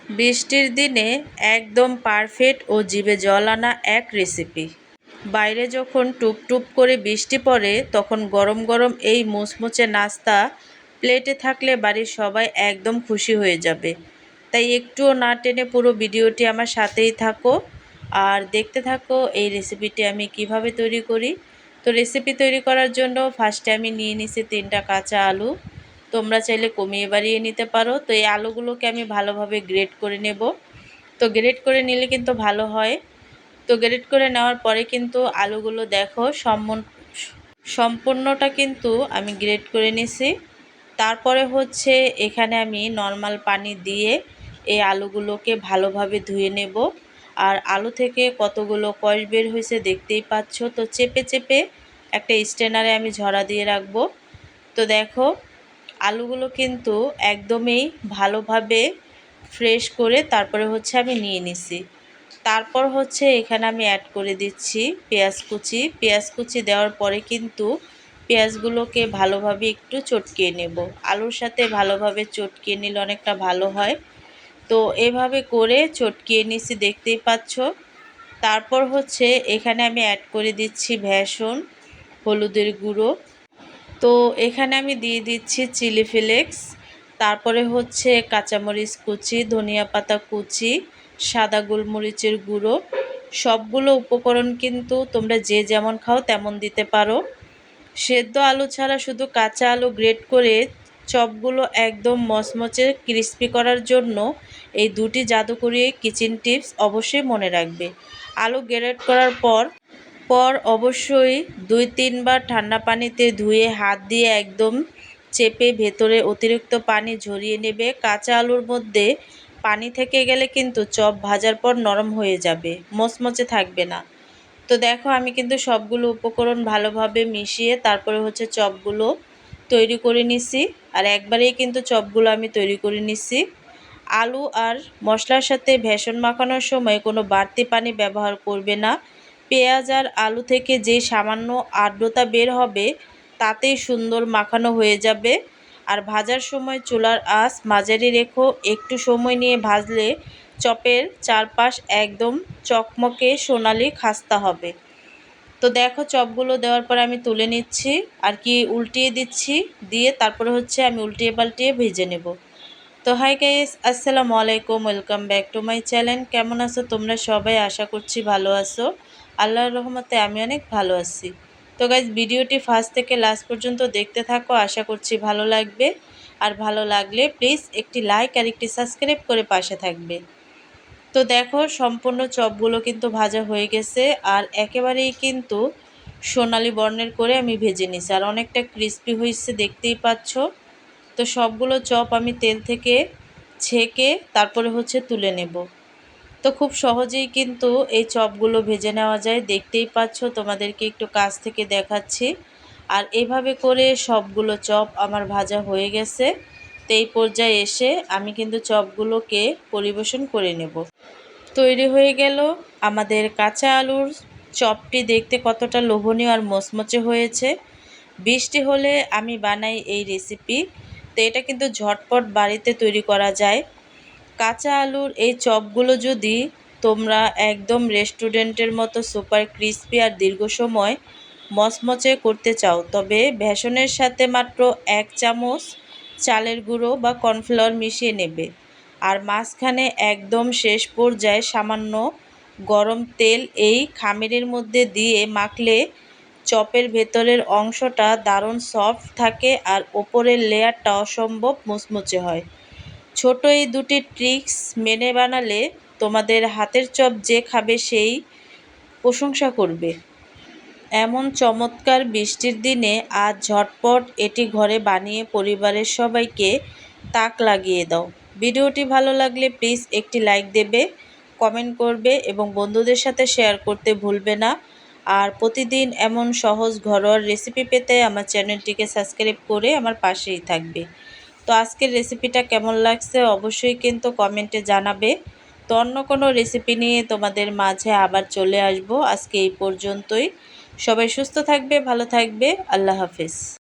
বৃষ্টির দিনে একদম পারফেক্ট ও জিভে জল আনা এক রেসিপি। বাইরে যখন টুপ টুপ করে বৃষ্টি পড়ে তখন গরম গরম এই মুচমুচে নাস্তা প্লেটে থাকলে বাড়ির সবাই একদম খুশি হয়ে যাবে। তাই একটুও না টেনে পুরো ভিডিওটি আমার সাথেই থাকো আর দেখতে থাকো এই রেসিপিটি আমি কিভাবে তৈরি করি। তো রেসিপি তৈরি করার জন্য ফার্স্টে আমি নিয়ে নিছি 3টা কাঁচা আলু। তোমরা চাইলে কমিয়ে বাড়িয়ে নিতে পারো। তো এই আলুগুলোকে আমি ভালোভাবে গ্রেট করে নেব। তো গ্রেট করে নিলে কিন্তু ভালো হয়। তো গ্রেট করে নেওয়ার পরে কিন্তু আলুগুলো দেখো সম্পূর্ণটা কিন্তু আমি গ্রেট করে নিছি। তারপরে হচ্ছে এখানে আমি নর্মাল পানি দিয়ে এই আলুগুলোকে ভালোভাবে ধুয়ে নেব। আর আলু থেকে কতগুলো কষ বের হয়েছে দেখতেই পাচ্ছ। তো চেপে চেপে একটা স্ট্রেনারে আমি ঝরা দিয়ে রাখবো। তো দেখো আলুগুলো কিন্তু একদমই ভালোভাবে ফ্রেশ করে তারপরে হচ্ছে আমি নিয়ে নিছি। তারপর হচ্ছে এখানে আমি অ্যাড করে দিচ্ছি পেঁয়াজ কুচি দেওয়ার পরে কিন্তু পেঁয়াজগুলোকে ভালোভাবে একটু চটকিয়ে নেব। আলুর সাথে ভালোভাবে চটকিয়ে নিলে অনেকটা ভালো হয়। তো এভাবে করে চটকিয়ে নিছি দেখতেই পাচ্ছ। তারপর হচ্ছে এখানে আমি অ্যাড করে দিচ্ছি বেসন, হলুদের গুঁড়ো। তো এখানে আমি দিয়ে দিচ্ছি চিলি ফ্লেক্স, তারপরে হচ্ছে কাঁচামরিচ কুচি, ধনিয়া পাতা কুচি, সাদা গোলমরিচের গুঁড়ো। সবগুলো উপকরণ কিন্তু তোমরা যে যেমন খাও তেমন দিতে পারো। সেদ্ধ আলু ছাড়া শুধু কাঁচা আলু গ্রেট করে চপগুলো একদম মচমচে ক্রিস্পি করার জন্য এই দুটি জাদুকরি কিচেন টিপস অবশ্যই মনে রাখবে। আলু গ্রেট করার পর অবশ্যই 2-3 বার ঠান্ডা পানিতে ধুয়ে হাত দিয়ে একদম চেপে ভেতরে অতিরিক্ত পানি ঝরিয়ে নেবে। কাঁচা আলুর মধ্যে পানি থেকে গেলে কিন্তু চপ ভাজার পর নরম হয়ে যাবে, মচমচে থাকবে না। তো দেখো আমি কিন্তু সবগুলো উপকরণ ভালোভাবে মিশিয়ে তারপরে হচ্ছে চপগুলো তৈরি করে নিছি। আর একবারেই কিন্তু চপগুলো আমি তৈরি করে নিছি। আলু আর মশলার সাথে বেসন মাখানোর সময় কোনো বাড়তি পানি ব্যবহার করবে না। পেঁয়াজ আর আলু থেকে যে সামান্য আর্দ্রতা বের হবে তাতেই সুন্দর মাখানো হয়ে যাবে। আর ভাজার সময় চুলার আঁচ মাঝারি রেখো। একটু সময় নিয়ে ভাজলে চপের চারপাশ একদম চকমকে সোনালি খাস্তা হবে। তো দেখো চপগুলো দেওয়ার পর আমি তুলে নিচ্ছি আর কি উল্টিয়ে দিচ্ছি, দিয়ে তারপরে হচ্ছে আমি উল্টিয়ে পাল্টিয়ে ভেজে নেব। তো হাই গাইস, আসসালামু আলাইকুম, welcome back to my channel. কেমন আছো তোমরা সবাই? আশা করছি ভালো আছো। আল্লাহর রহমতে আমি অনেক ভালো আছি। তো গাইস ভিডিওটি ফার্স্ট থেকে লাস্ট পর্যন্ত দেখতে থাকো, আশা করছি ভালো লাগবে। আর ভালো লাগলে প্লিজ একটি লাইক আর একটি সাবস্ক্রাইব করে পাশে থাকবে। তো দেখো সম্পূর্ণ চপগুলো কিন্তু ভাজা হয়ে গেছে আর একেবারেই কিন্তু সোনালি বর্ণের করে আমি ভেজে নিছি আর অনেকটা ক্রিস্পি হয়েছে দেখতেই পাচ্ছ। তো সবগুলো চপ আমি তেল থেকে ছেঁকে তারপরে হচ্ছে তুলে নেব। তো খুব সহজেই কিন্তু এই চপগুলো ভেজে নেওয়া যায়, দেখতেই পাচ্ছ। তোমাদেরকে একটু কাছ থেকে দেখাচ্ছি। আর এভাবে করে সবগুলো চপ আমার ভাজা হয়ে গেছে। তো এই পর্যায়ে এসে আমি কিন্তু চপগুলোকে পরিবেশন করে নেব। তৈরি হয়ে গেল আমাদের কাঁচা আলুর চপটি। দেখতে কতটা লোভনীয় আর মচমচে হয়েছে। বৃষ্টি হলে আমি বানাই এই রেসিপি। তো এটা কিন্তু ঝটপট বাড়িতে তৈরি করা যায়। কাঁচা আলুর এই চপগুলো যদি তোমরা একদম রেস্টুরেন্টের মতো সুপার ক্রিস্পি আর দীর্ঘ সময় মচমচে করতে চাও তবে বেসনের সাথে মাত্র 1 চামচ চালের গুঁড়ো বা কর্নফ্লাওয়ার মিশিয়ে নেবে। আর মাঝখানে একদম শেষ পর্যায়ে সামান্য গরম তেল এই খামিরের মধ্যে দিয়ে মাখলে চপের ভেতরের অংশটা দারুণ সফট থাকে আর ওপরের লেয়ারটা অসম্ভব মুচমুচে হয়। ছোট এই দুটি ট্রিক্স মেনে বানালে তোমাদের হাতের চপ যে খাবে সেই প্রশংসা করবে। এমন চমৎকার বৃষ্টির দিনে আজ ঝটপট এটি ঘরে বানিয়ে পরিবারের সবাইকে তাক লাগিয়ে দাও। ভিডিওটি ভালো লাগলে প্লিজ একটি লাইক দেবে, কমেন্ট করবে এবং বন্ধুদের সাথে শেয়ার করতে ভুলবে না। আর প্রতিদিন এমন সহজ ঘরোয়া রেসিপি পেতে আমার চ্যানেলটিকে সাবস্ক্রাইব করে আমার পাশেই থাকবে। তো আজকের রেসিপিটা কেমন লাগছে অবশ্যই কিন্তু কমেন্টে জানাবে। তো অন্য কোনো রেসিপি নিয়ে তোমাদের মাঝে আবার চলে আসব। আজকে এই পর্যন্তই। সবাই সুস্থ থাকবে, ভালো থাকবে। আল্লাহ হাফেজ।